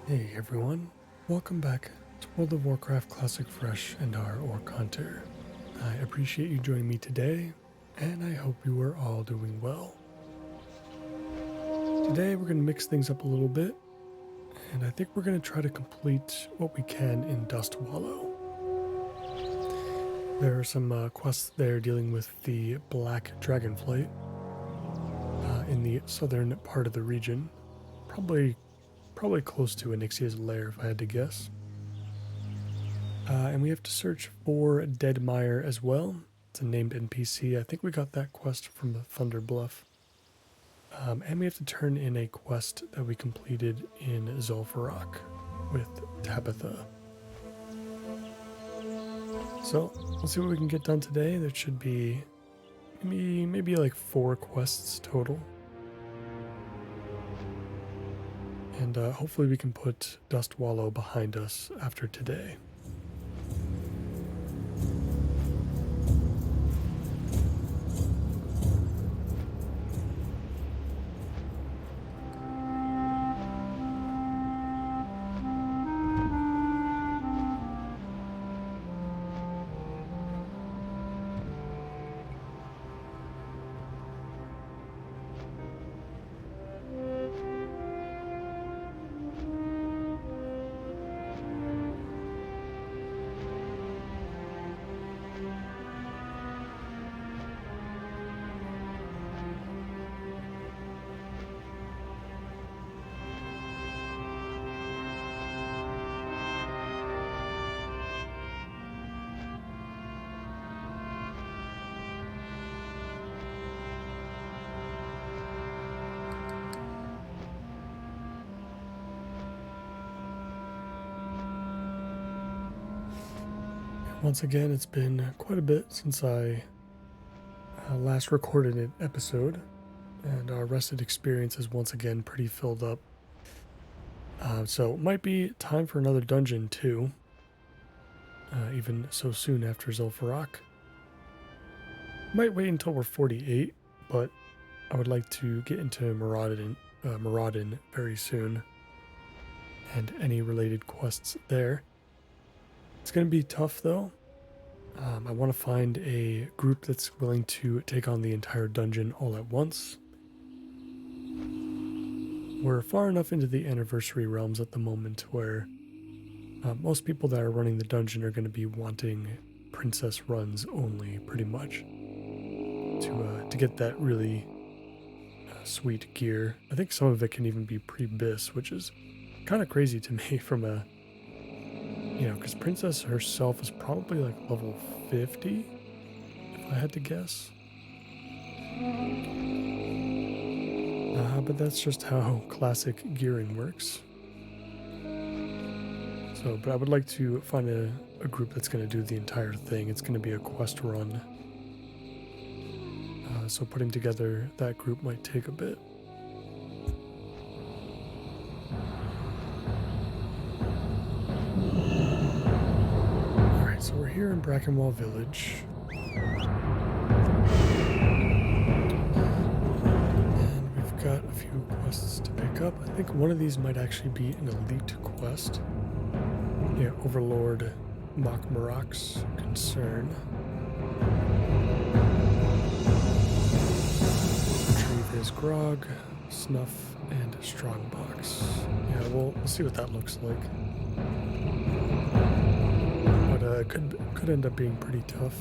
Hey everyone, welcome back to World of Warcraft Classic Fresh and our Orc Hunter. I appreciate you joining me today, and I hope you are all doing well. Today we're going to mix things up a little bit, and I think we're going to try to complete what we can in Dust Wallow. There are some quests there dealing with the Black Dragonflight in the southern part of the region, probably close to Onyxia's lair if I had to guess. And we have to search for Deadmire as well. It's a named NPC. I think we got that quest from the Thunder Bluff. And we have to turn in a quest that we completed in Zul'Farrak with Tabitha. So let's see what we can get done today. There should be maybe like 4 quests total. And hopefully we can put Dust Wallow behind us after today. Once again, it's been quite a bit since I last recorded an episode, and our rested experience is once again pretty filled up. So it might be time for another dungeon too, even so soon after Zul'Farrak. Might wait until we're 48, but I would like to get into Moradin very soon, and any related quests there. It's going to be tough though. I want to find a group that's willing to take on the entire dungeon all at once. We're far enough into the anniversary realms at the moment where most people that are running the dungeon are going to be wanting princess runs only, pretty much, to get that really sweet gear. I think some of it can even be pre-bis, which is kind of crazy to me from a because Princess herself is probably like level 50, if I had to guess. But that's just how classic gearing works. But I would like to find a group that's going to do the entire thing. It's going to be a quest run. So putting together that group might take a bit. So we're here in Brackenwall Village. And we've got a few quests to pick up. I think one of these might actually be an elite quest. Yeah, Overlord Mak'Marak's Concern. Retrieve his grog, snuff, and strongbox. Yeah, we'll see what that looks like. Could end up being pretty tough.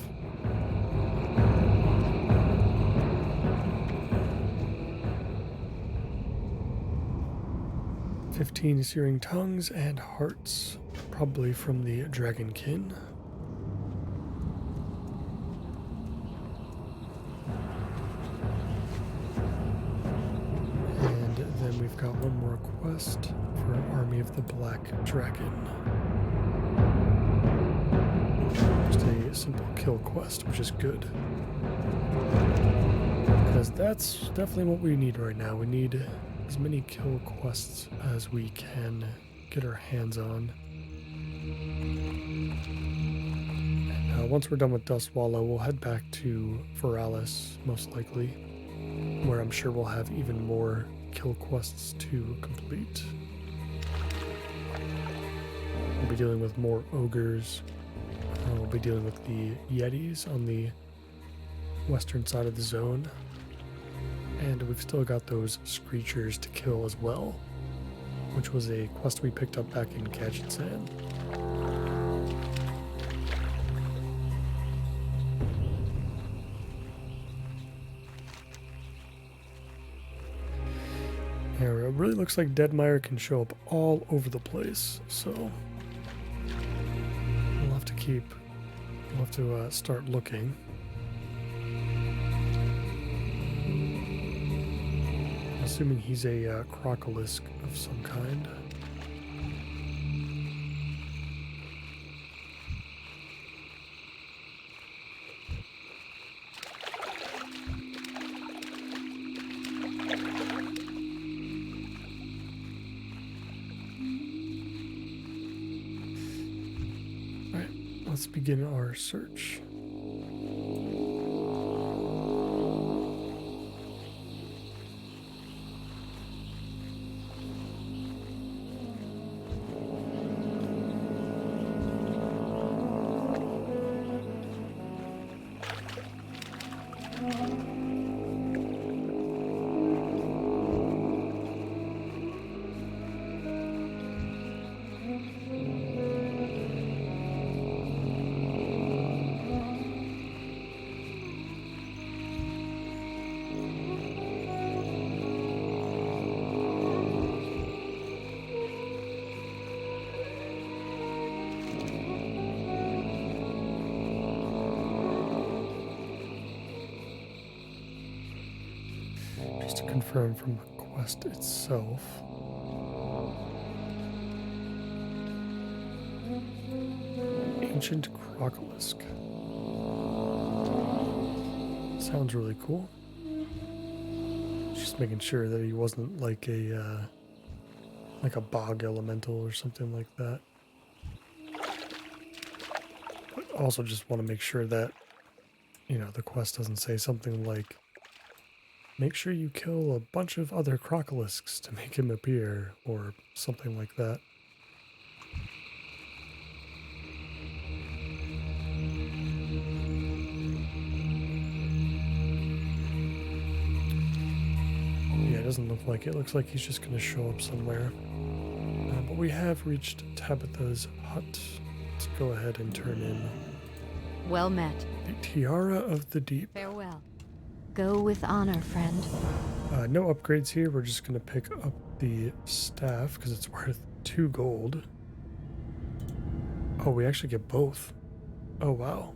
"15 searing tongues and hearts, probably from the Dragonkin." And then we've got one more quest for Army of the Black Dragon. Just a simple kill quest, which is good. Because that's definitely what we need right now. We need as many kill quests as we can get our hands on. And once we're done with Dust Wallow, we'll head back to Feralis, most likely, where I'm sure we'll have even more kill quests to complete. We'll be dealing with more ogres. We'll be dealing with the yetis on the western side of the zone. And we've still got those screechers to kill as well, which was a quest we picked up back in Kazakhstan. Yeah, it really looks like Deadmire can show up all over the place, so we'll have to start looking. Assuming he's a crocolisk of some kind. Alright, let's begin our search. Just to confirm from the quest itself. Ancient Crocolisk. Sounds really cool. Just making sure that he wasn't like a bog elemental or something like that. But also just want to make sure that, you know, the quest doesn't say something like, make sure you kill a bunch of other crocolisks to make him appear, or something like that. Yeah, it doesn't look like it. Looks like he's just going to show up somewhere. But we have reached Tabitha's hut. Let's go ahead and turn in. Well met. The Tiara of the Deep. Farewell. Go with honor, friend. No upgrades here. We're just going to pick up the staff because it's worth 2 gold. Oh, we actually get both. Oh, wow.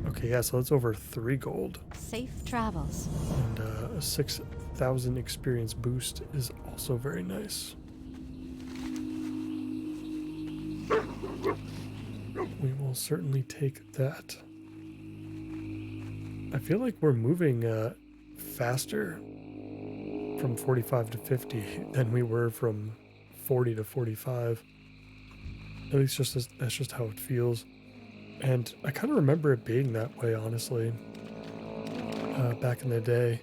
Okay, yeah, so that's over 3 gold. Safe travels. And a 6,000 experience boost is also very nice. We will certainly take that. I feel like we're moving faster from 45 to 50 than we were from 40 to 45. At least that's just how it feels. And I kind of remember it being that way, honestly, back in the day.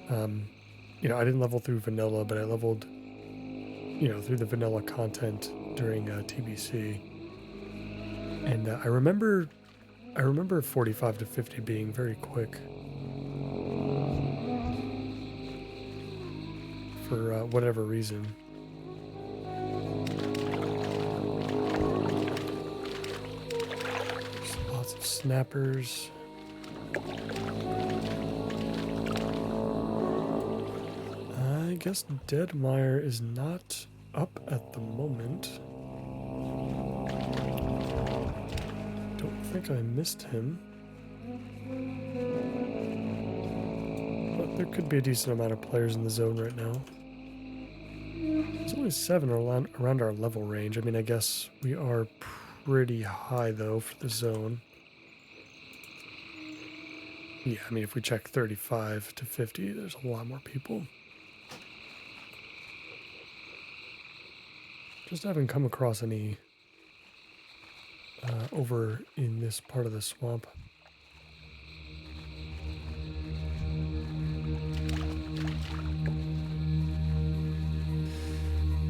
You know, I didn't level through vanilla, but I leveled, you know, through the vanilla content during TBC. And I remember 45 to 50 being very quick for whatever reason. There's lots of snappers. I guess Deadmire is not up at the moment. I think I missed him. But there could be a decent amount of players in the zone right now. There's only 7 around our level range. I mean, I guess we are pretty high, though, for the zone. Yeah, I mean, if we check 35 to 50, there's a lot more people. Just haven't come across any over in this part of the swamp.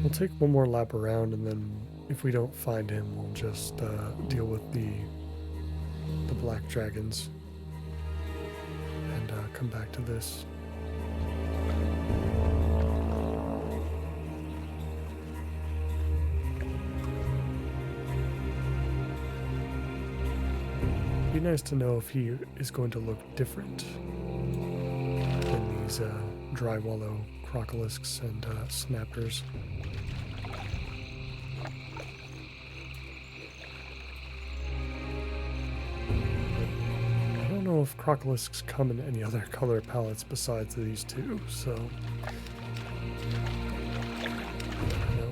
We'll take one more lap around and then if we don't find him, we'll just deal with the black dragons and come back to this. It'd be nice to know if he is going to look different than these dry wallow crocolisks and snappers. I don't know if crocolisks come in any other color palettes besides these two, so I don't know.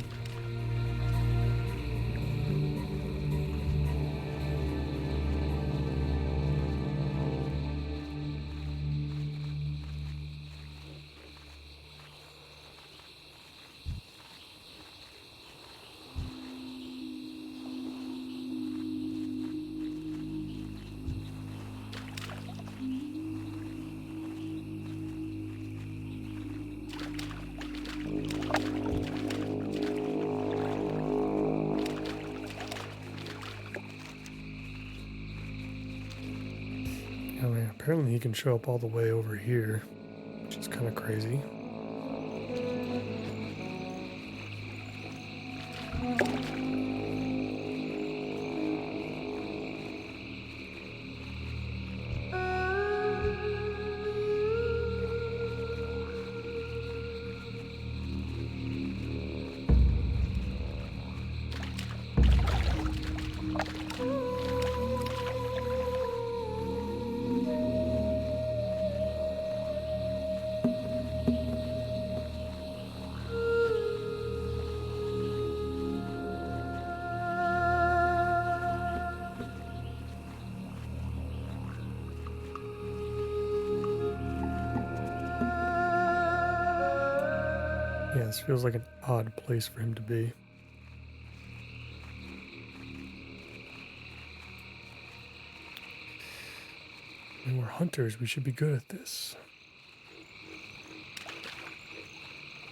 Apparently he can show up all the way over here, which is kind of crazy. Yeah, this feels like an odd place for him to be. I mean, we're hunters, we should be good at this.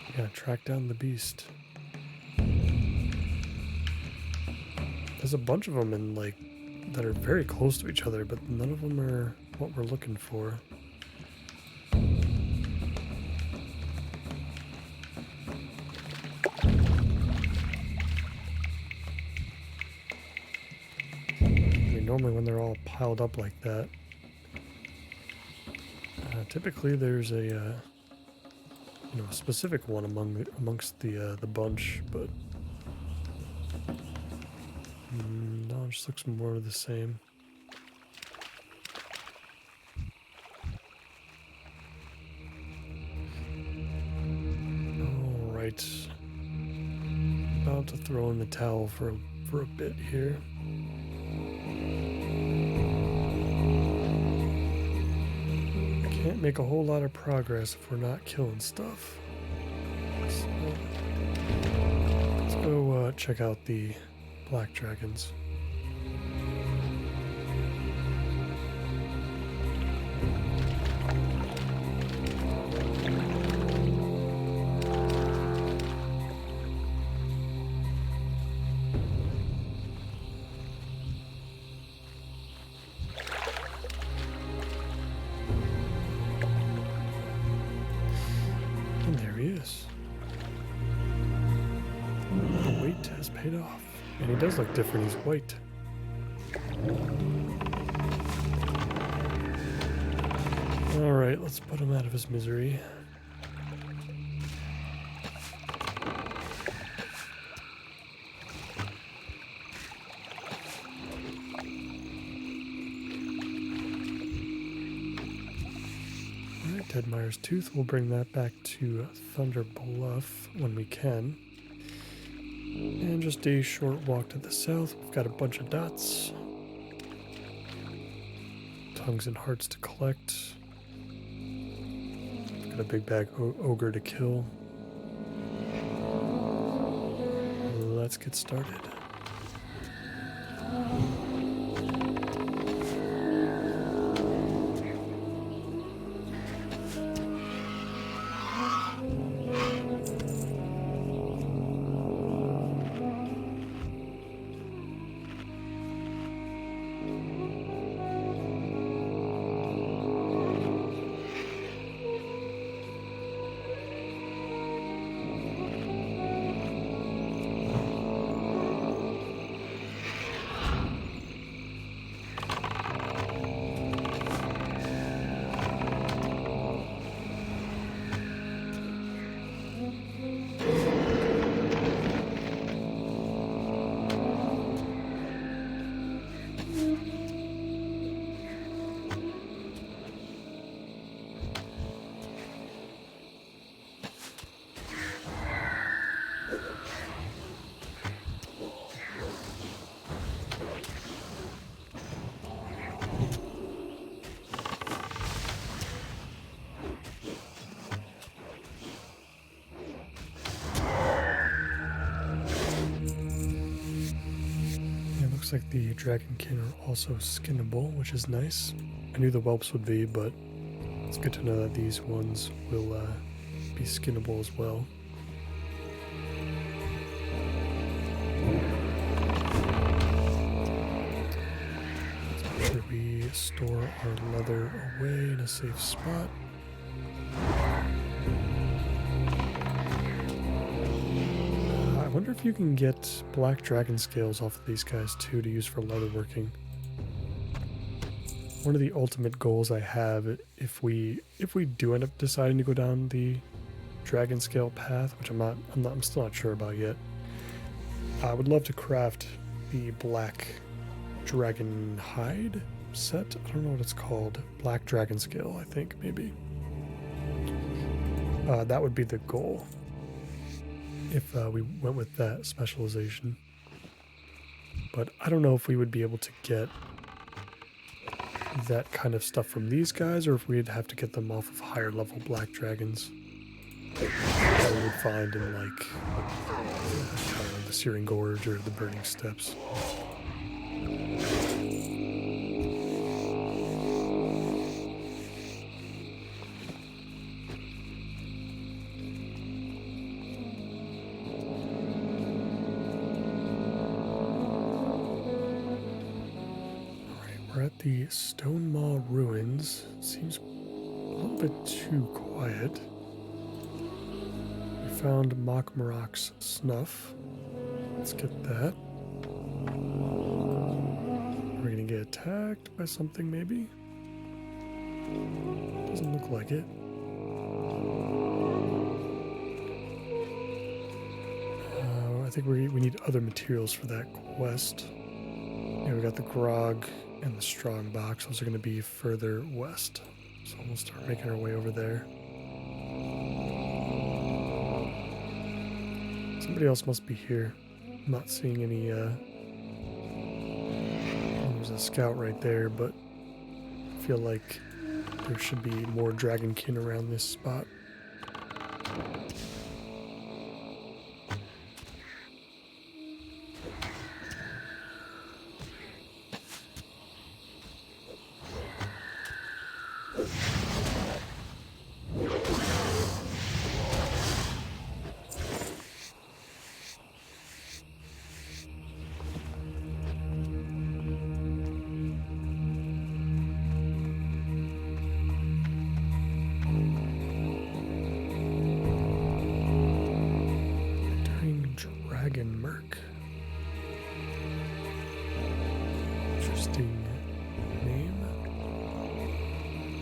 We gotta track down the beast. There's a bunch of them in, like, that are very close to each other, but none of them are what we're looking for. Normally when they're all piled up like that, typically there's a a specific one amongst the bunch, but no, it just looks more of the same. All right, about to throw in the towel for a bit here. Can't make a whole lot of progress if we're not killing stuff. So, let's go check out the black dragons. The wait has paid off. And he does look different, he's white. Alright, let's put him out of his misery. Alright, Deadmire's Tooth, we'll bring that back to Thunder Bluff when we can. And just a short walk to the south, we've got a bunch of dots. Tongues and hearts to collect. We've got a big bag ogre to kill. Let's get started. Looks like the dragonkin are also skinnable, which is nice. I knew the whelps would be, but it's good to know that these ones will be skinnable as well. Let's make sure we store our leather away in a safe spot. I wonder if you can get black dragon scales off of these guys too to use for leatherworking. One of the ultimate goals I have, if we do end up deciding to go down the dragon scale path, which I'm still not sure about yet. I would love to craft the black dragon hide set. I don't know what it's called. Black dragon scale, I think, maybe. That would be the goal if we went with that specialization. But I don't know if we would be able to get that kind of stuff from these guys, or if we'd have to get them off of higher level black dragons that we would find in, like, I don't know, the Searing Gorge or the Burning Steppes. We're at the Stone Maw Ruins. Seems a little bit too quiet. We found Mok'Marok's snuff. Let's get that. We're gonna get attacked by something, maybe? Doesn't look like it. I think we need other materials for that quest. Yeah, we got the grog and the strong box. Those are going to be further west. So we'll start making our way over there. Somebody else must be here. I'm not seeing any, there's a scout right there, but I feel like there should be more dragonkin around this spot.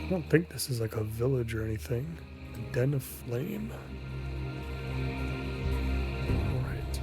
I don't think this is like a village or anything. The Den of Flame. Alright.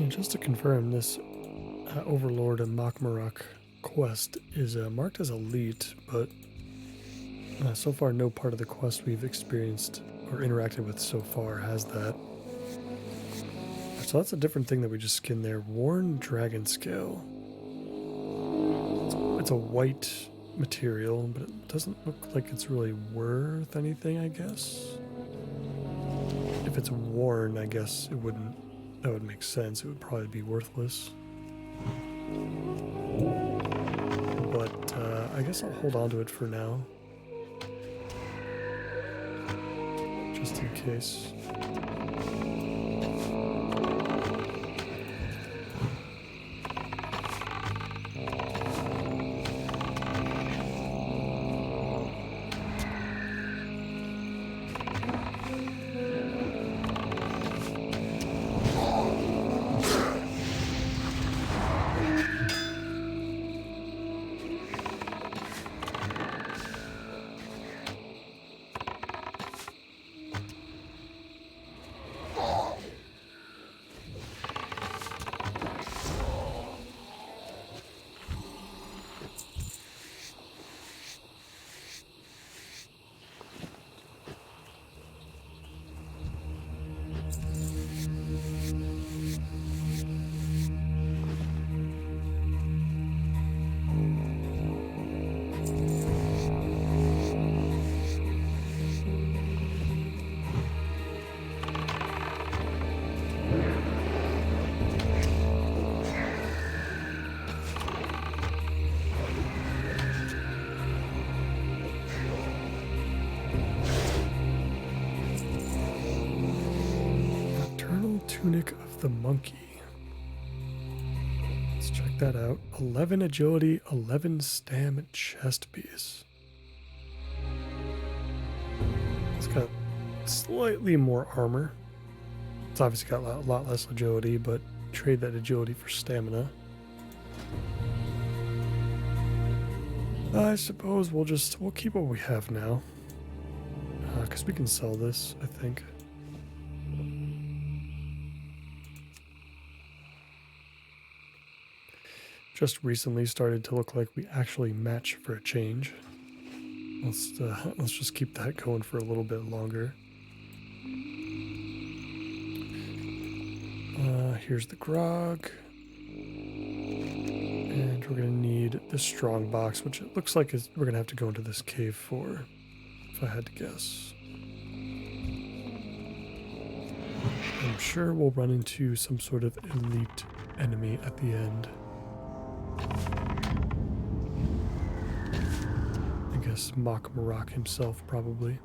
Just to confirm, this Overlord and Mok'Marok quest is marked as elite, but so far no part of the quest we've experienced or interacted with so far has that. So that's a different thing that we just skinned there. Worn Dragon Scale. It's a white material, but it doesn't look like it's really worth anything, I guess. If it's worn, I guess it wouldn't. That would make sense. It would probably be worthless. But I guess I'll hold on to it for now. Just in case. Tunic of the Monkey. Let's check that out. 11 agility, 11 stam chest piece. It's got slightly more armor. It's obviously got a lot less agility, but trade that agility for stamina. I suppose we'll keep what we have now. Because we can sell this, I think. Just recently started to look like we actually match for a change. Let's just keep that going for a little bit longer. Here's the grog. And we're gonna need the strong box, which it looks like we're gonna have to go into this cave for, if I had to guess. I'm sure we'll run into some sort of elite enemy at the end. I guess Mach Marak himself, probably.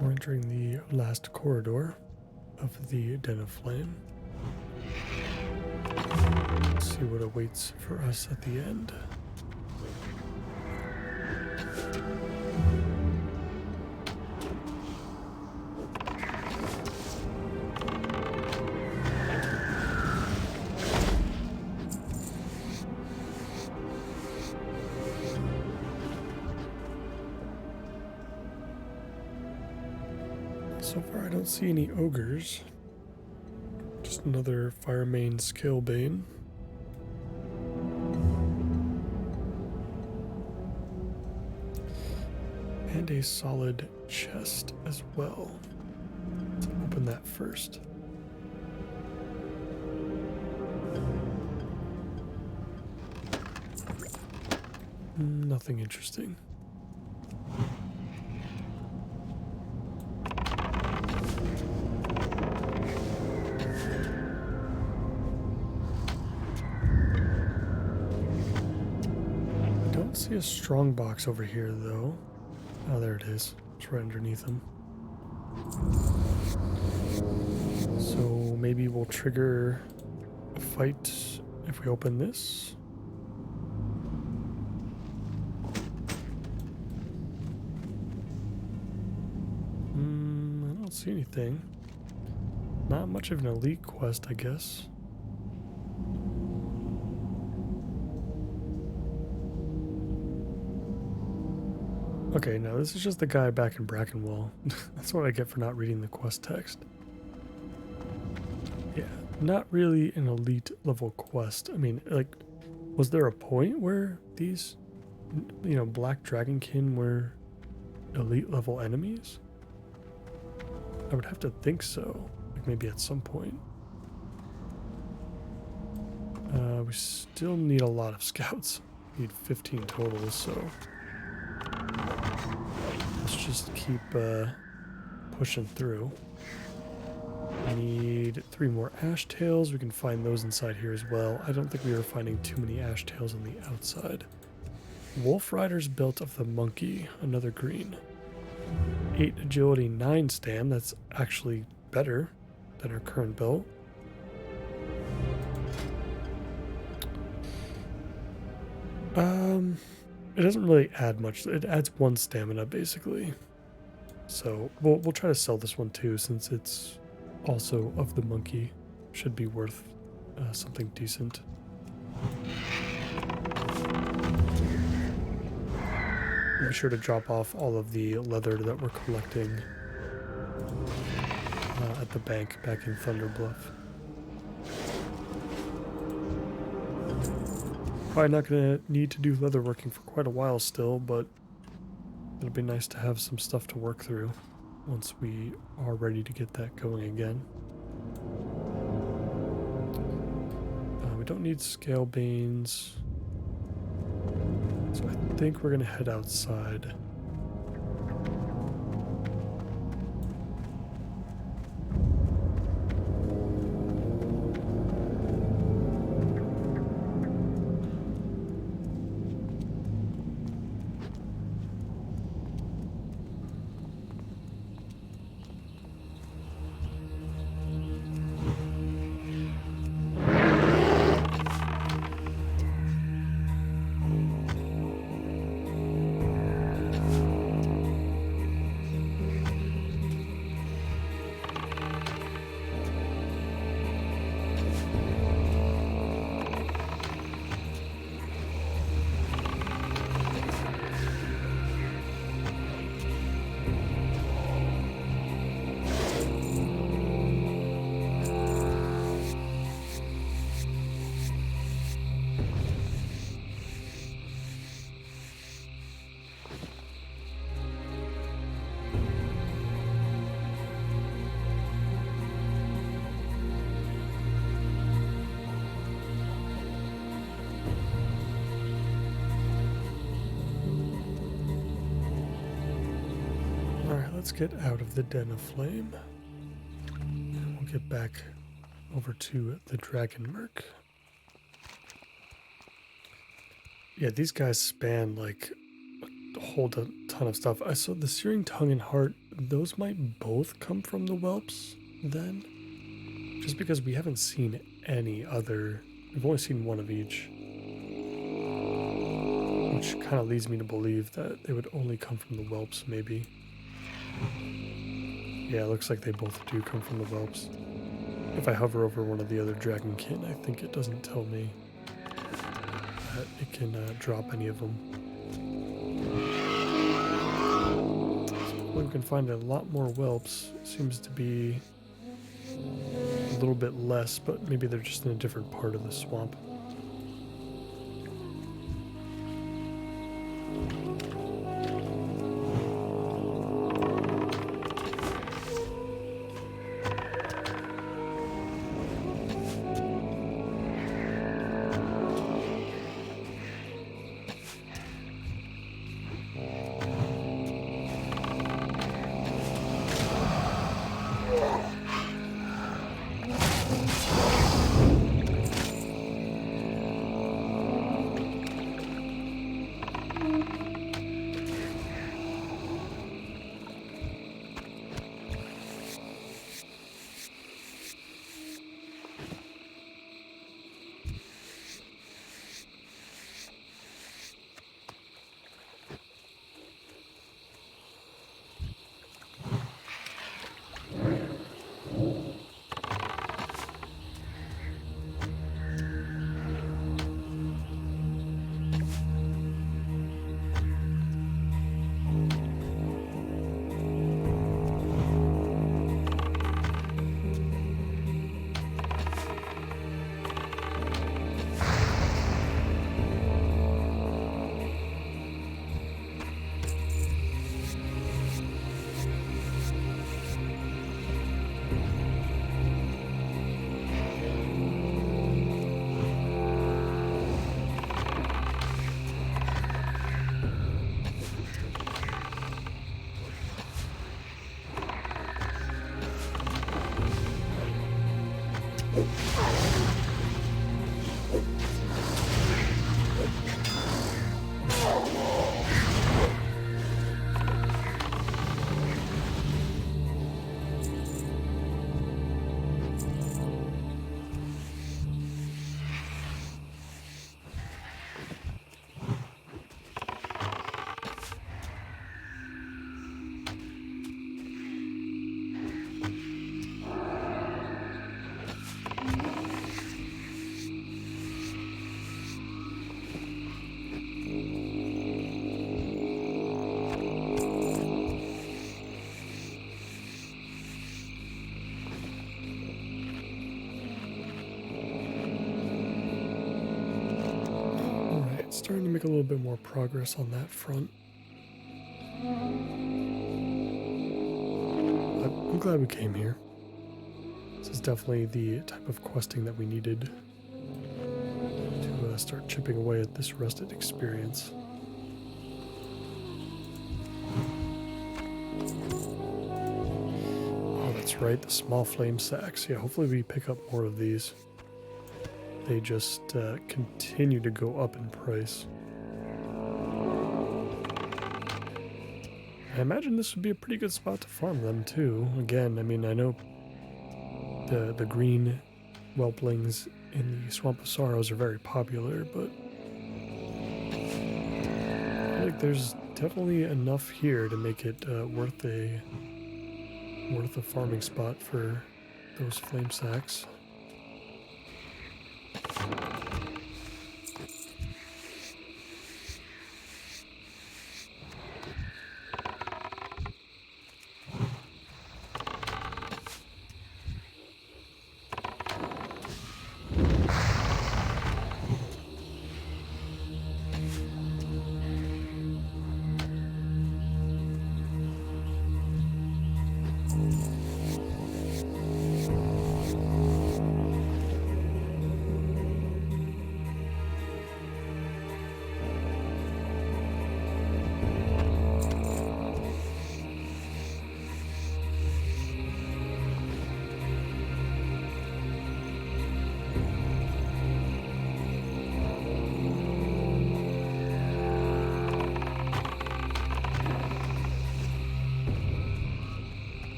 We're entering the last corridor of the Den of Flame. Let's see what awaits for us at the end. So far I don't see any ogres. Just another Firemane Scalebane. And a solid chest as well. Let's open that first. Nothing interesting. See a strong box over here though. Oh, there it is. It's right underneath him. maybe we'll trigger a fight if we open this. I don't see anything. Not much of an elite quest, I guess. Okay, no, this is just the guy back in Brackenwell. That's what I get for not reading the quest text. Yeah, not really an elite level quest. I mean, like, was there a point where these, Black Dragonkin were elite level enemies? I would have to think so. Like, maybe at some point. We still need a lot of scouts. We need 15 total, so let's just keep pushing through. We need 3 more ash tails. We can find those inside here as well. I don't think we are finding too many ash tails on the outside. Wolf Rider's Belt of the Monkey, another green. 8 agility, 9 stam. That's actually better than our current belt. It doesn't really add much. It adds 1 stamina basically. So we'll try to sell this one too, since it's also of the monkey. Should be worth something decent. Be sure to drop off all of the leather that we're collecting at the bank back in Thunder Bluff. Probably not going to need to do leatherworking for quite a while still, but it'll be nice to have some stuff to work through once we are ready to get that going again. We don't need scale banes, so I think we're going to head outside. Let's get out of the Den of Flame. And we'll get back over to the Dragon Merc. Yeah, these guys span like a whole ton of stuff. I saw the Searing Tongue and Heart. Those might both come from the whelps then. Just because we haven't seen any other. We've only seen one of each. Which kind of leads me to believe that they would only come from the whelps maybe. Yeah, it looks like they both do come from the whelps. If I hover over one of the other dragonkin, I think it doesn't tell me that it can drop any of them. So we can find a lot more whelps. Seems to be a little bit less, but maybe they're just in a different part of the swamp. starting to make a little bit more progress on that front. But I'm glad we came here. This is definitely the type of questing that we needed to start chipping away at this rusted experience. Oh, that's right, the small flame sacks. Yeah, hopefully we pick up more of these. They just continue to go up in price. I imagine this would be a pretty good spot to farm them too. Again, I mean, I know the green whelplings in the Swamp of Sorrows are very popular, but I feel like there's definitely enough here to make it worth a farming spot for those flame sacks.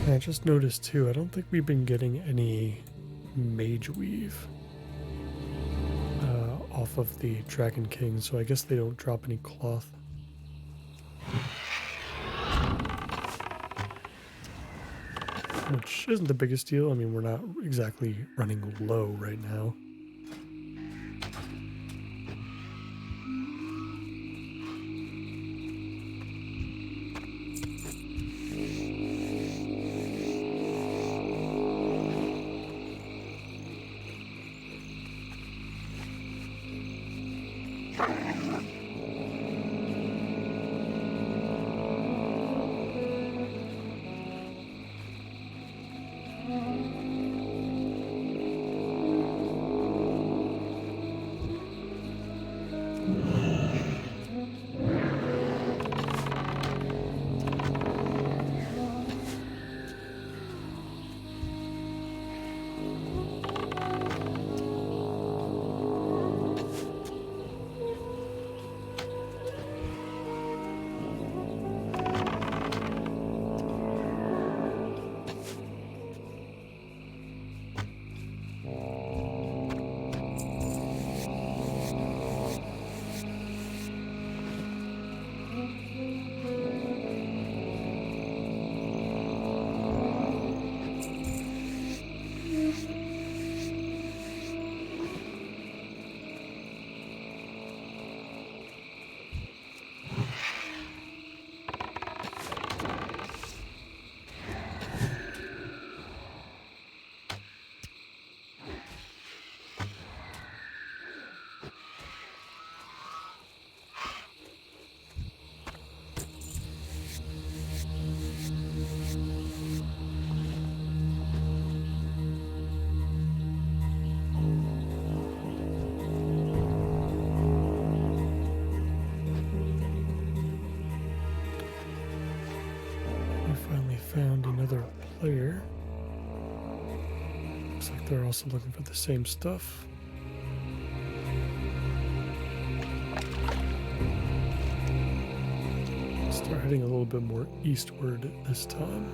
I just noticed too, I don't think we've been getting any mage weave off of the Dragon King, so I guess they don't drop any cloth. Which isn't the biggest deal. I mean, we're not exactly running low right now. Found another player. Looks like they're also looking for the same stuff. Start heading a little bit more eastward this time.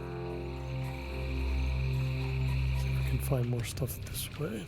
See if we can find more stuff this way.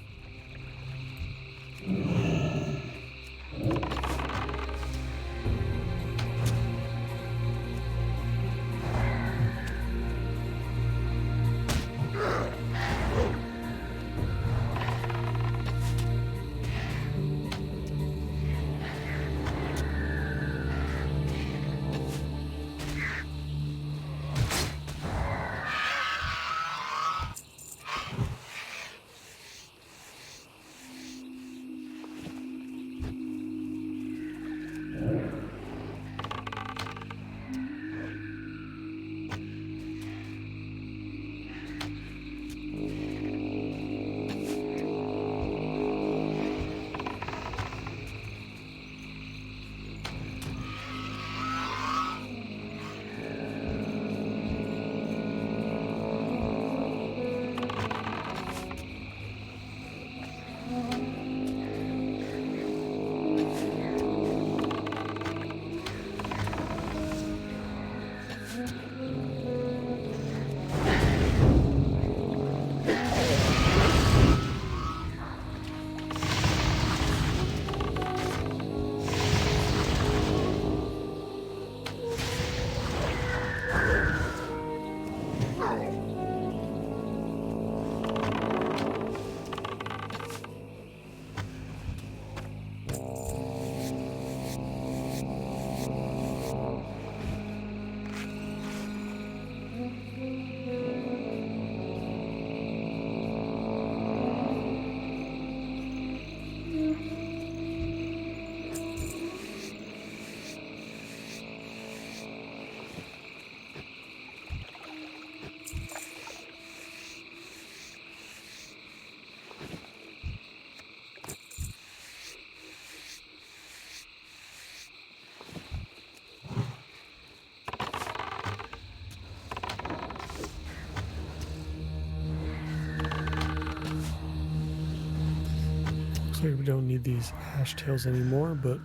like we don't need these hash tails anymore, but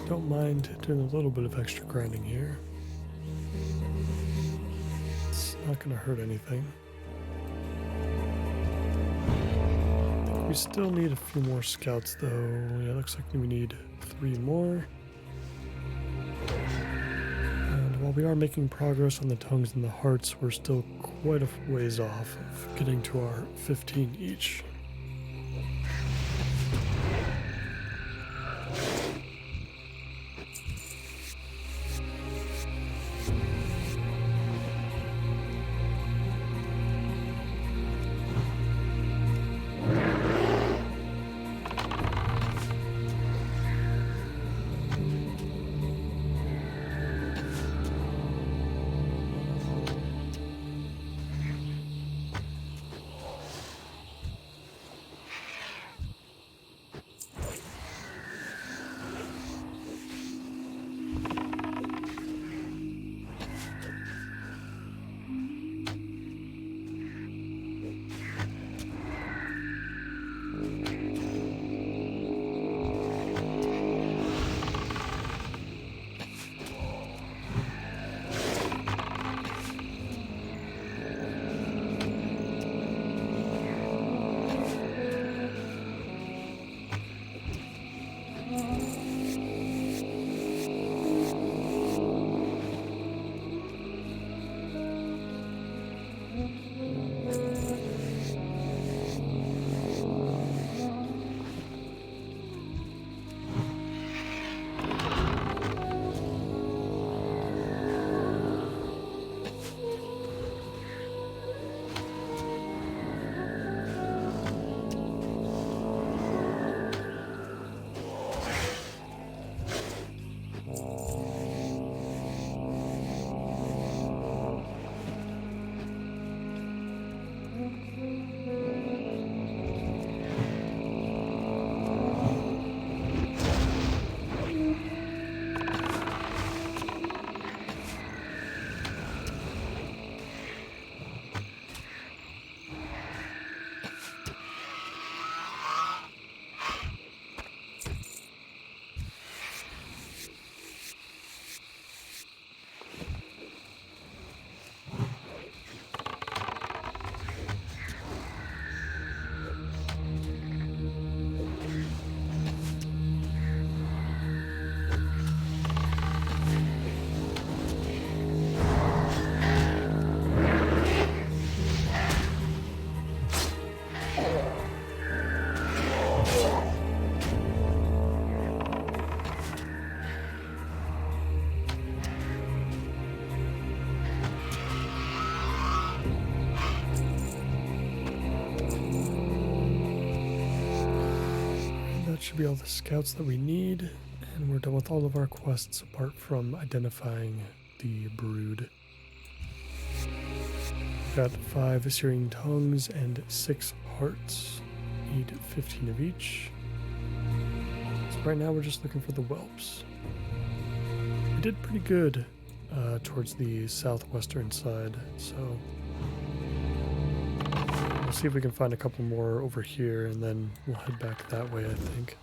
don't mind doing a little bit of extra grinding here. It's not going to hurt anything. I think we still need a few more scouts though. Yeah, it looks like we need 3 more. And while we are making progress on the tongues and the hearts, we're still quite a ways off of getting to our 15 each. Should be all the scouts that we need, and we're done with all of our quests apart from identifying the brood. Got 5 Assyrian tongues and 6 hearts. Need 15 of each. So right now we're just looking for the whelps. We did pretty good towards the southwestern side, so we'll see if we can find a couple more over here, and then we'll head back that way, I think.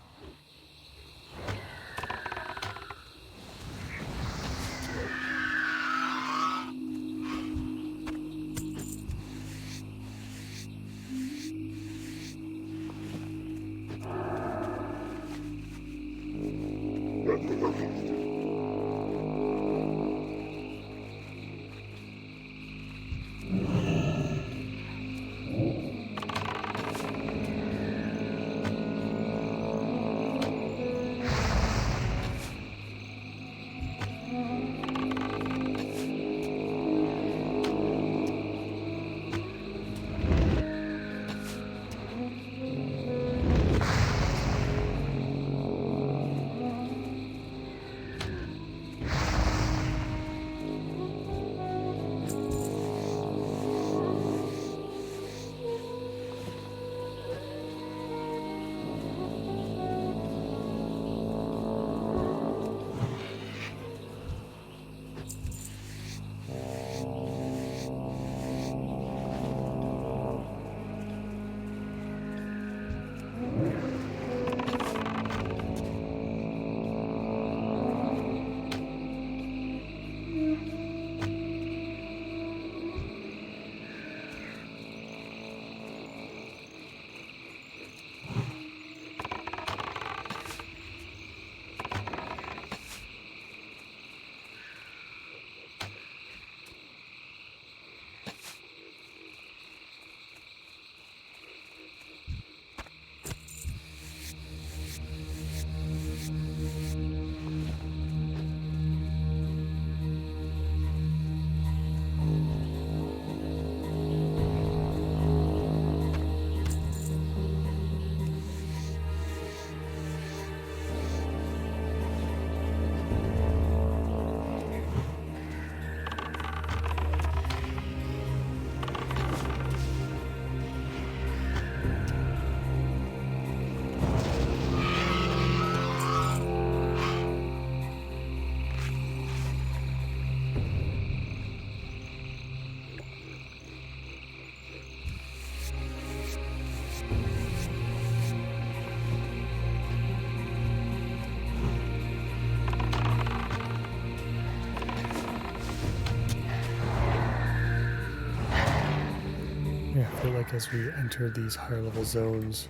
feel like as we enter these higher level zones,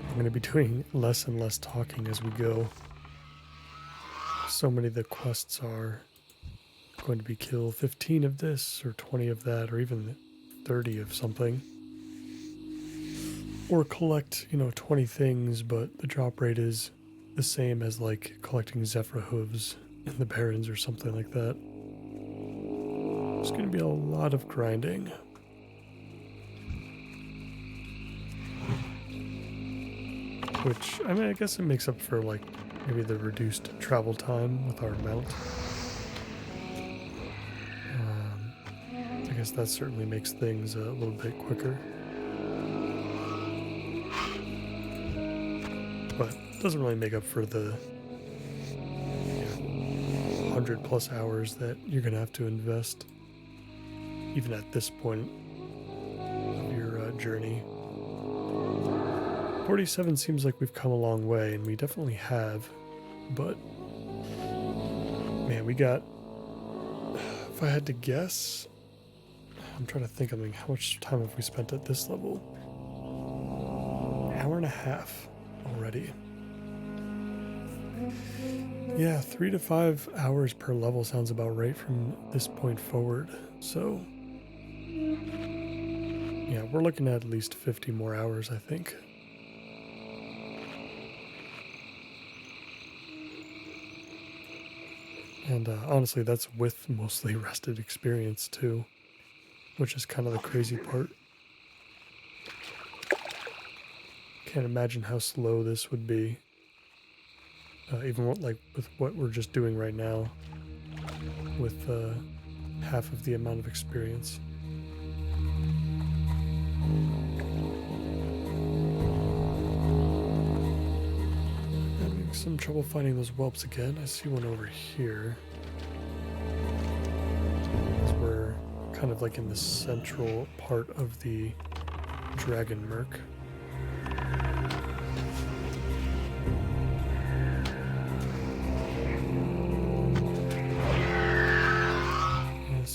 I'm going to be doing less and less talking as we go. So many of the quests are going to be kill 15 of this or 20 of that or even 30 of something. Or collect, 20 things, but the drop rate is the same as like collecting Zephyr hooves in the Barrens or something like that. It's going to be a lot of grinding. Which, I mean, I guess it makes up for like maybe the reduced travel time with our mount. I guess that certainly makes things a little bit quicker. But it doesn't really make up for the 100+ hours that you're going to have to invest, even at this point of your journey. 47 seems like we've come a long way, and we definitely have, but man, we got, if I had to guess, I'm trying to think, how much time have we spent at this level? An hour and a half already. Yeah, 3 to 5 hours per level sounds about right from this point forward. So, yeah, we're looking at least 50 more hours, I think. And honestly, that's with mostly rested experience too, which is kind of the crazy part. Can't imagine how slow this would be. Even with what we're just doing right now, with half of the amount of experience. Having some trouble finding those whelps again. I see one over here. As we're kind of like in the central part of the Dragon Merc.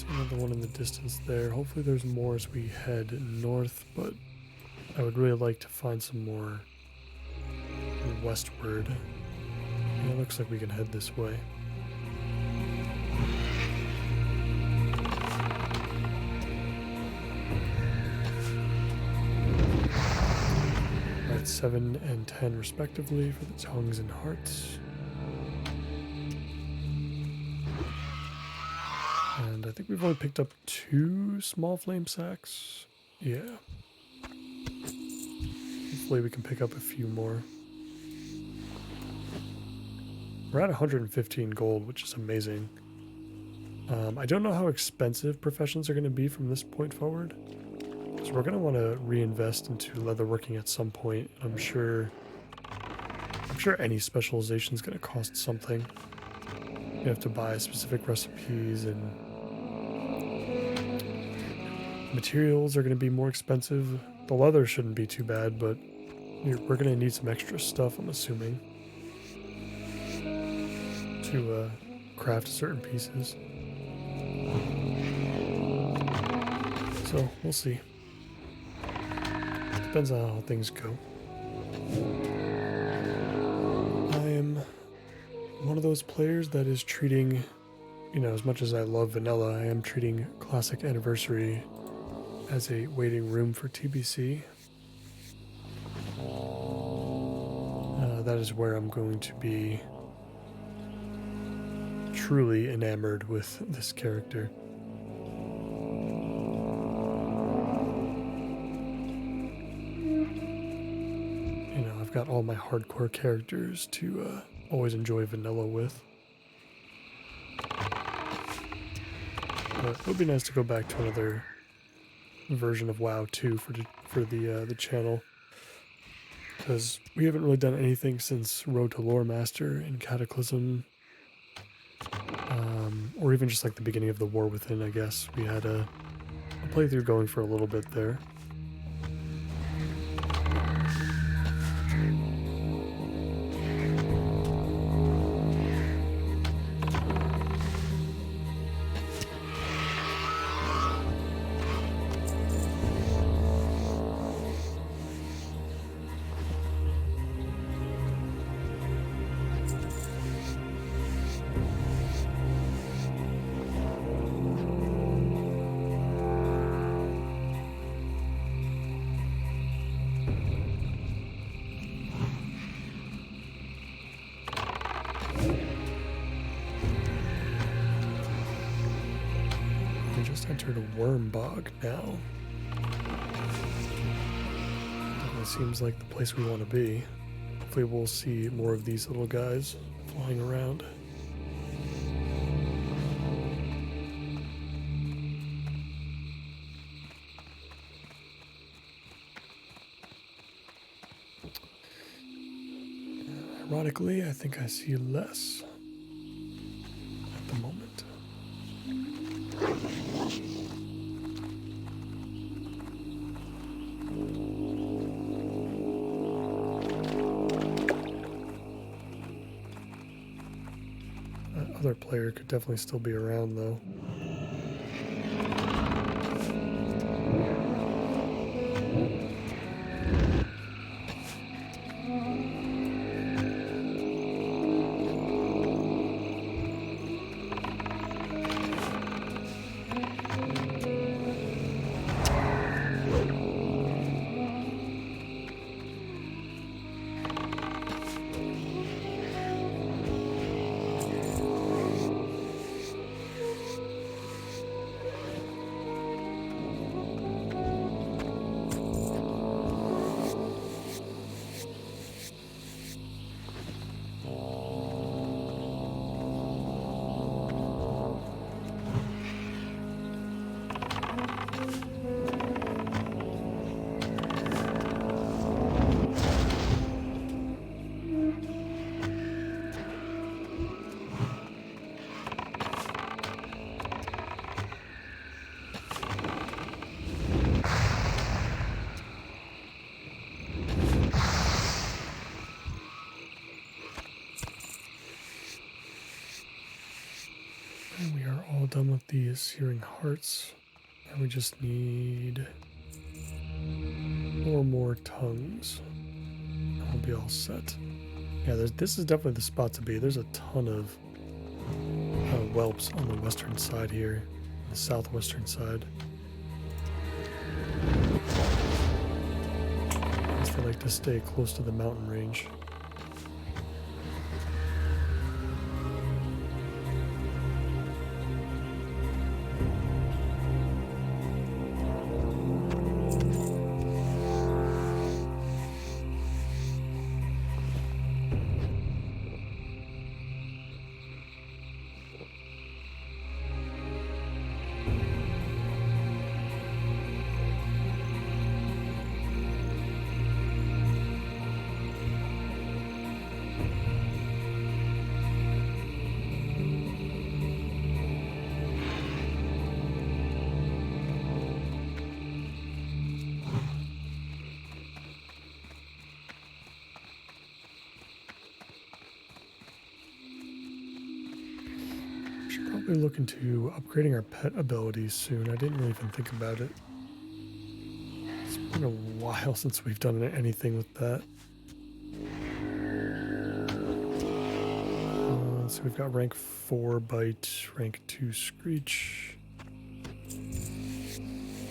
Another one in the distance there. Hopefully there's more as we head north, but I would really like to find some more westward. And it looks like we can head this way. Alright, 7 and 10 respectively for the tongues and hearts. And I think we've only picked up 2 small flame sacks. Yeah. Hopefully we can pick up a few more. We're at 115 gold, which is amazing. I don't know how expensive professions are going to be from this point forward. So we're going to want to reinvest into leatherworking at some point. I'm sure any specialization is going to cost something. You have to buy specific recipes, and materials are going to be more expensive. The leather shouldn't be too bad, but we're going to need some extra stuff, I'm assuming, to craft certain pieces. So we'll see. Depends on how things go. I am one of those players that is treating, as much as I love vanilla, I am treating Classic Anniversary as a waiting room for TBC. That is where I'm going to be truly enamored with this character. I've got all my hardcore characters to always enjoy vanilla with. But it would be nice to go back to another version of WoW 2 for the channel, because we haven't really done anything since Road to Lore Master and Cataclysm, or even just like the beginning of the War Within. I guess we had a playthrough going for a little bit there. We just entered a worm bog now. It seems like the place we want to be. Hopefully we'll see more of these little guys flying around. Ironically, I think I see less at the moment. That other player could definitely still be around, though. And we are all done with these searing hearts. And we just need 4 more tongues. And we'll be all set. Yeah, this is definitely the spot to be. There's a ton of whelps on the western side here, the southwestern side. I guess they like to stay close to the mountain range. Probably look into upgrading our pet abilities soon. I didn't really even think about it. It's been a while since we've done anything with that. So we've got rank 4 bite, rank 2 screech.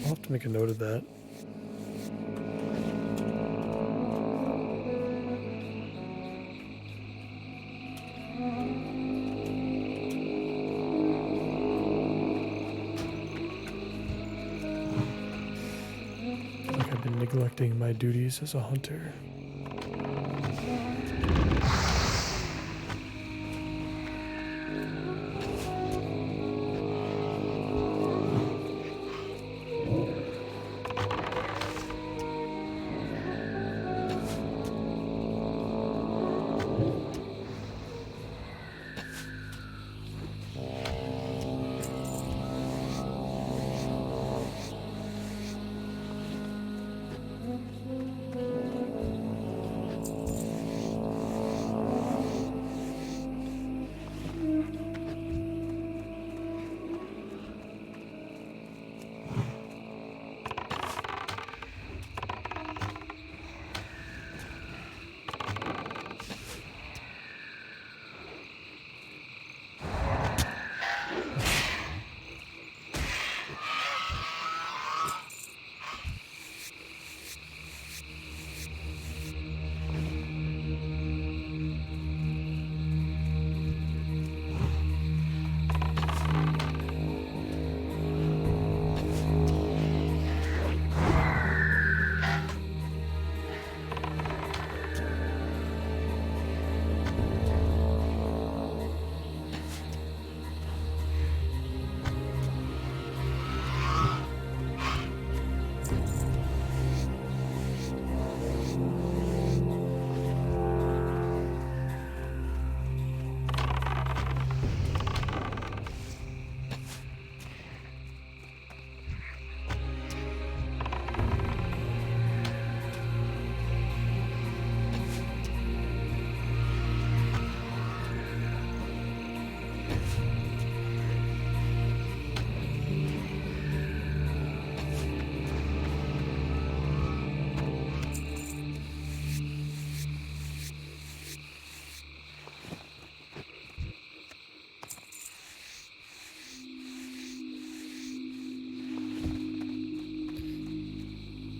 I'll have to make a note of that. Neglecting my duties as a hunter.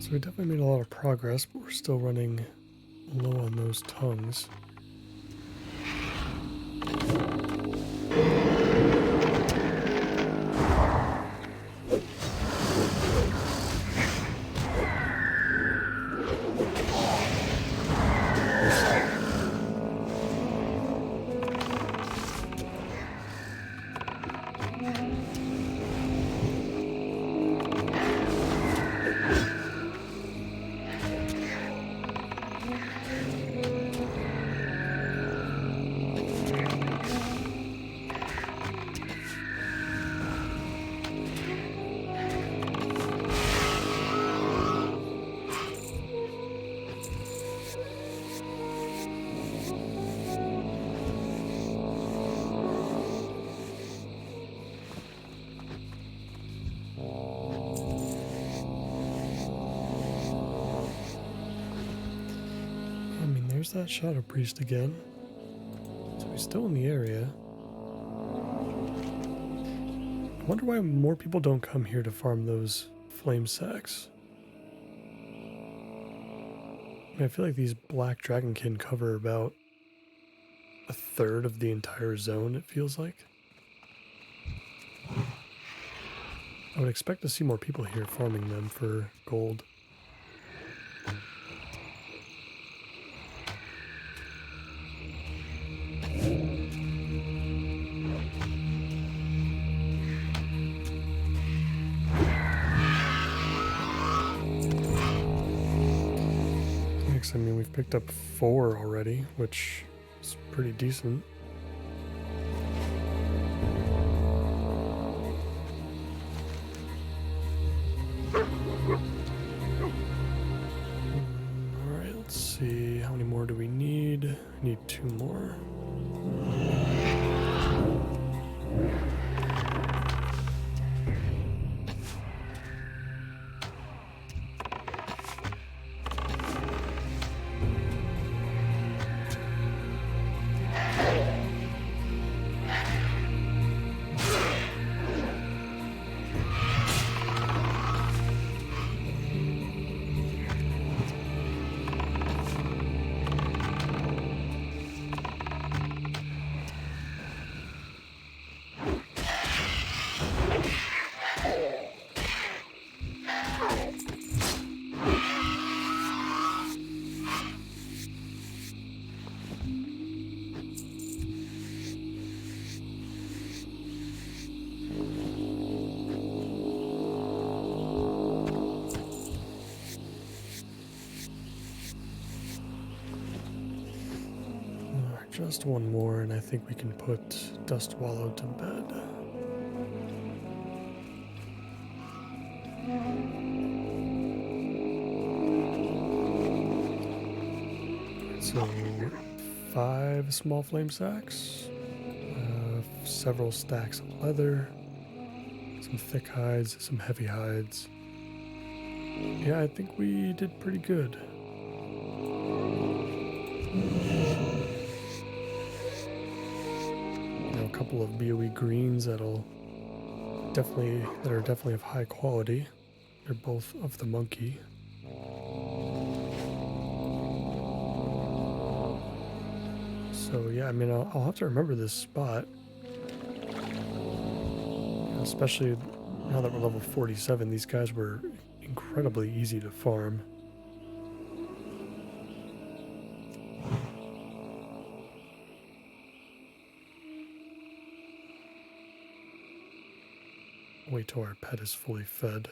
So we definitely made a lot of progress, but we're still running low on those tongues. There's that Shadow Priest again. So he's still in the area. I wonder why more people don't come here to farm those flame sacks. I feel like these black dragonkin cover about a third of the entire zone, it feels like. I would expect to see more people here farming them for gold. I mean, we've picked up 4 already, which is pretty decent. Alright, let's see. How many more do we need? I need 2 more. Just one more, and I think we can put Dustwallow to bed. So, 5 small flame sacks, several stacks of leather, some thick hides, some heavy hides. Yeah, I think we did pretty good. A couple of BOE greens that are definitely of high quality. They're both of the monkey. So yeah, I mean, I'll have to remember this spot, especially now that we're level 47. These guys were incredibly easy to farm. Wait till our pet is fully fed.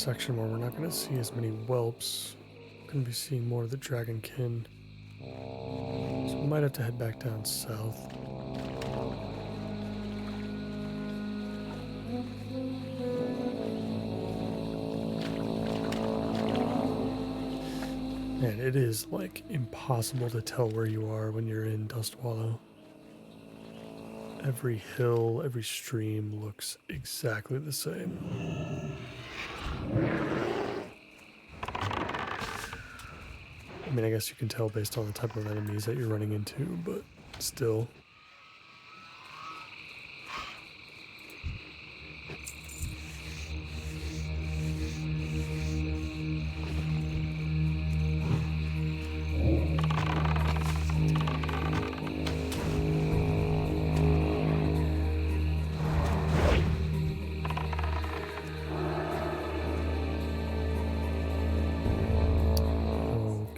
section where we're not going to see as many whelps. Going to be seeing more of the dragonkin. So we might have to head back down south. Man, it is like impossible to tell where you are when you're in Dustwallow. Every hill, every stream looks exactly the same. I mean, I guess you can tell based on the type of enemies that you're running into, but still.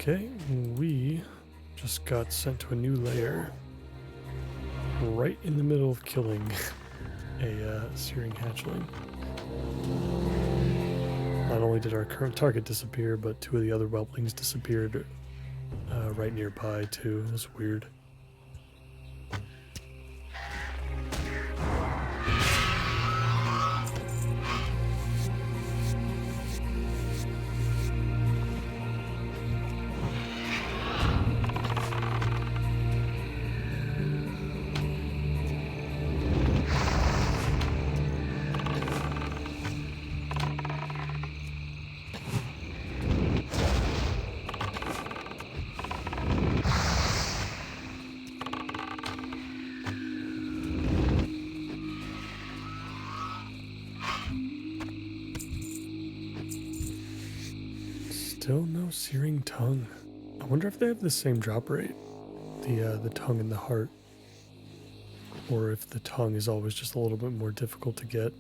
Okay, we just got sent to a new lair right in the middle of killing a searing hatchling. Not only did our current target disappear, but two of the other whelplings disappeared right nearby too. It was weird. Still no searing tongue. I wonder if they have the same drop rate, the tongue and the heart, or if the tongue is always just a little bit more difficult to get.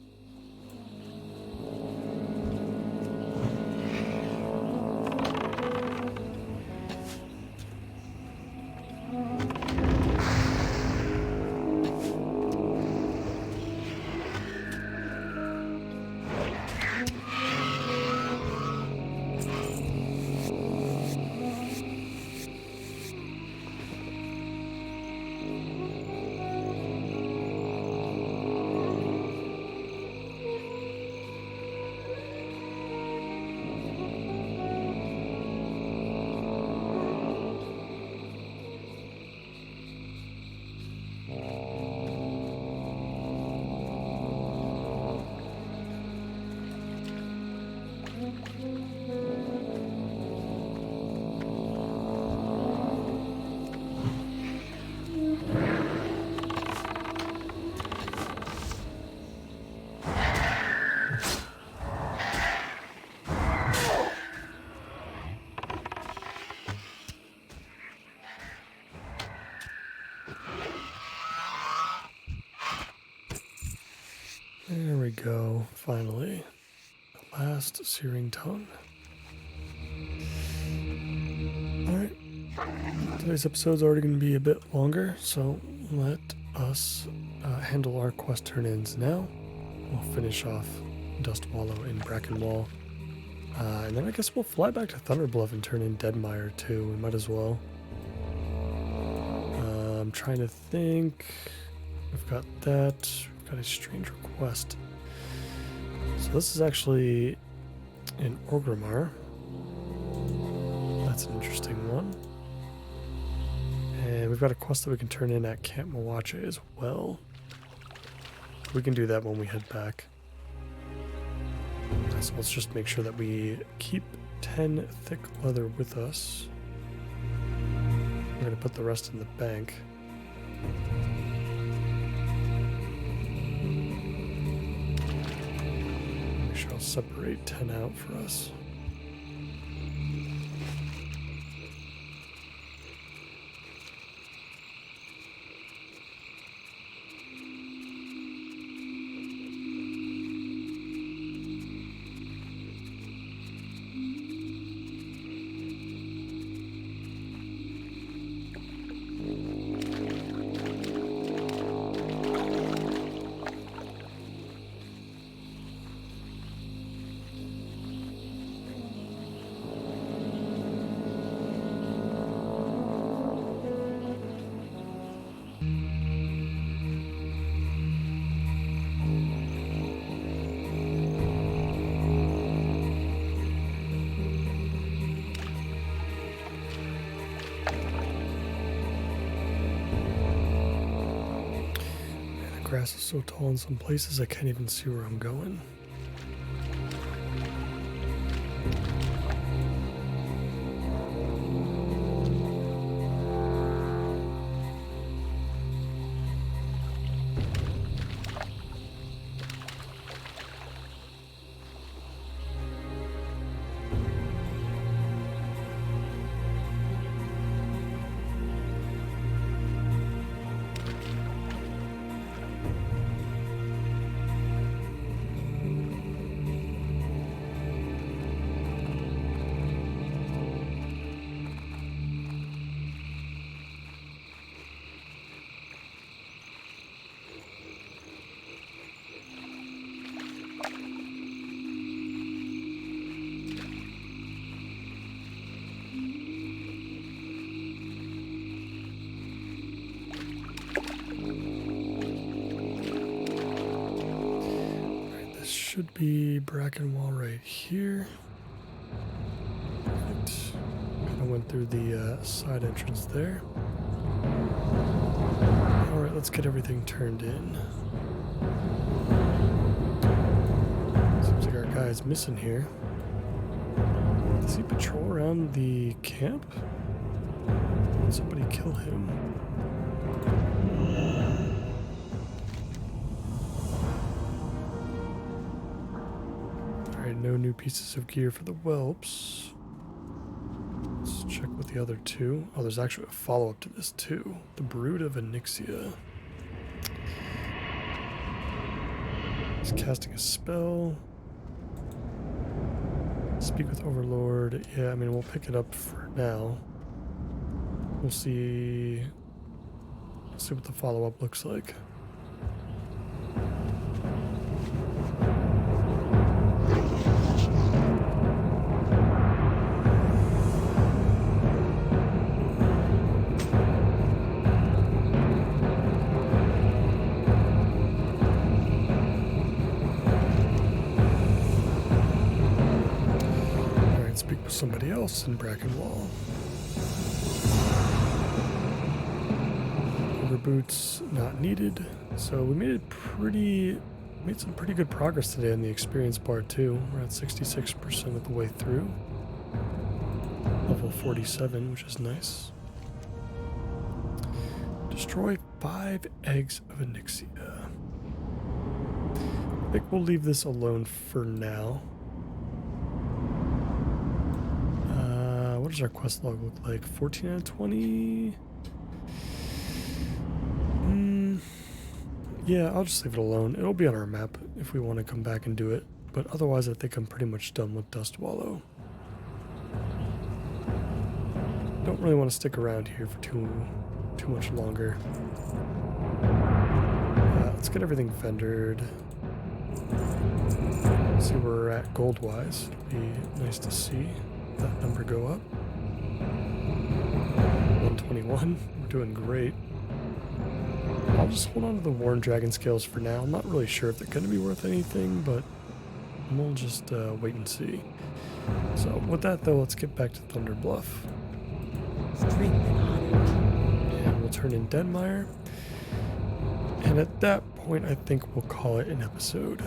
There we go, finally. The last searing tongue. Alright, today's episode's already going to be a bit longer, so let us handle our quest turn-ins now. We'll finish off Dustwallow in Brackenwall. And then I guess we'll fly back to Thunderbluff and turn in Deadmire too. We might as well. I'm trying to think. We've got that. We've got a strange request. So this is actually in Orgrimmar. That's an interesting one. And we've got a quest that we can turn in at Camp Mawache as well. We can do that when we head back. So let's just make sure that we keep 10 thick leather with us. We're going to put the rest in the bank. Make sure I'll separate 10 out for us. grass is so tall in some places I can't even see where I'm going. Should be bracken wall right here. Perfect. Kind of went through the side entrance there. Alright, let's get everything turned in. Seems like our guy is missing here. Does he patrol around the camp? Did somebody kill him? No new pieces of gear for the whelps. Let's check with the other two. Oh, there's actually a follow-up to this too. The Brood of Onyxia. He's casting a spell. Speak with Overlord. Yeah, I mean, we'll pick it up for now. We'll see what the follow-up looks like. Somebody else in Bracken Wall. Over boots not needed. So we made some pretty good progress today on the experience bar too. We're at 66% of the way through. Level 47, which is nice. Destroy 5 eggs of Onyxia. I think we'll leave this alone for now. What does our quest log look like? 14 out of 20? Yeah, I'll just leave it alone. It'll be on our map if we want to come back and do it. But otherwise, I think I'm pretty much done with Dust Wallow. Don't really want to stick around here for too much longer. Let's get everything fendered. See where we're at gold-wise. It'll be nice to see that number go up. 121. We're doing great. I'll just hold on to the Worn Dragon scales for now. I'm not really sure if they're going to be worth anything, but we'll just wait and see. So with that though, let's get back to Thunder Bluff. And we'll turn in Denmire. And at that point, I think we'll call it an episode.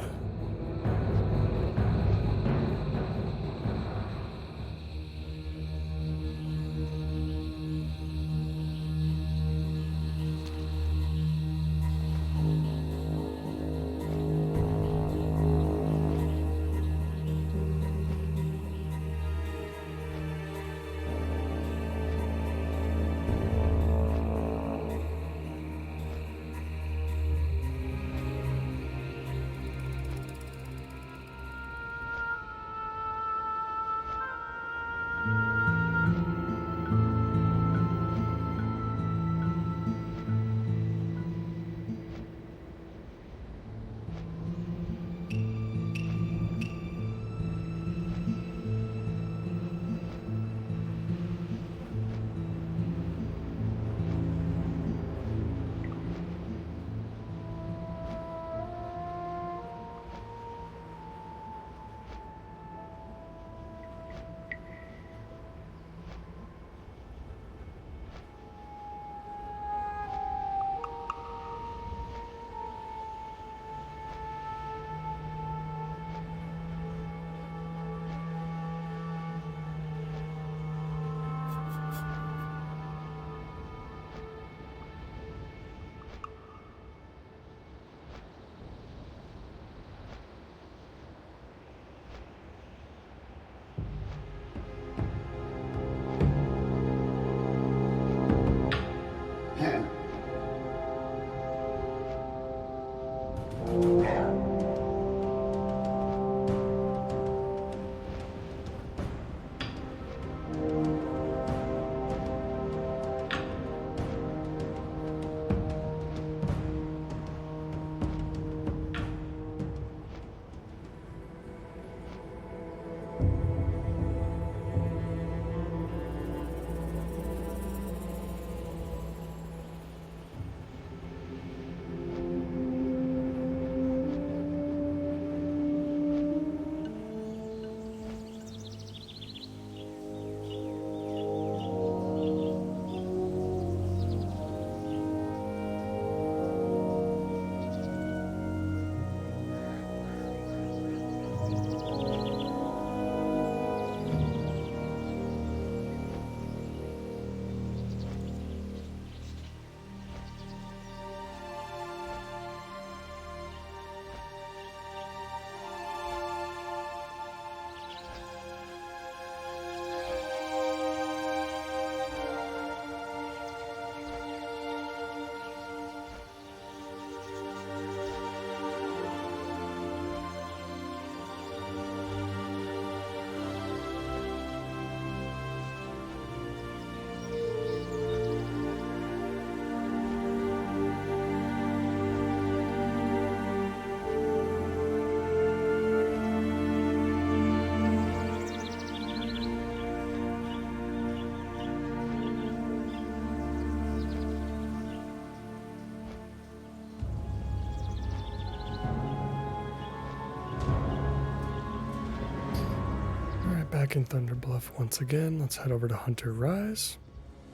back in Thunderbluff once again. Let's head over to Hunter Rise.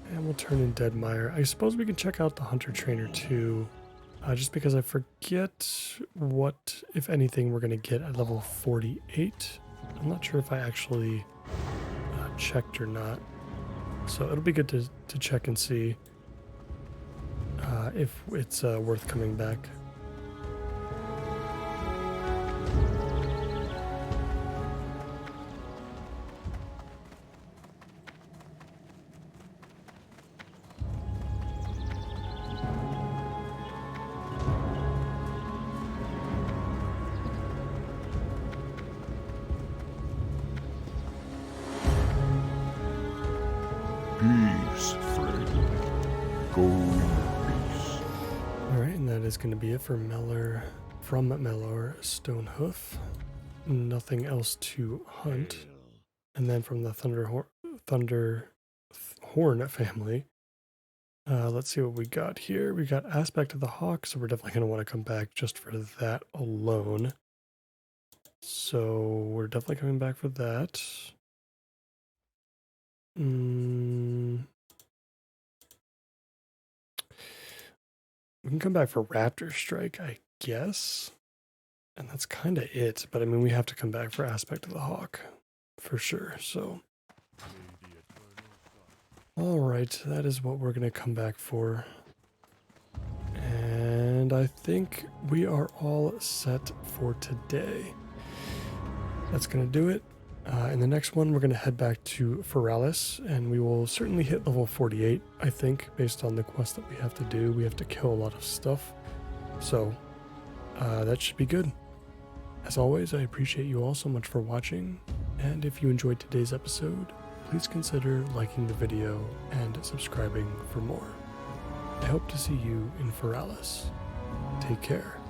And we'll turn in Deadmire. I suppose we can check out the Hunter Trainer too. Just because I forget what, if anything, we're going to get at level 48. I'm not sure if I actually checked or not. So it'll be good to check and see if it's worth coming back. Peace, friend. Go in peace. Alright, and that is going to be it for from Mellor Stonehoof. Nothing else to hunt. And then from the Thunderhorn family, let's see what we got here. We got Aspect of the Hawk, so we're definitely going to want to come back just for that alone. So we're definitely coming back for that. We can come back for Raptor Strike, I guess. And that's kind of it. But I mean, we have to come back for Aspect of the Hawk for sure. So, all right, that is what we're going to come back for. And I think we are all set for today. That's going to do it. In the next one, we're going to head back to Feralis, and we will certainly hit level 48, I think, based on the quest that we have to do. We have to kill a lot of stuff, so that should be good. As always, I appreciate you all so much for watching, and if you enjoyed today's episode, please consider liking the video and subscribing for more. I hope to see you in Feralis. Take care.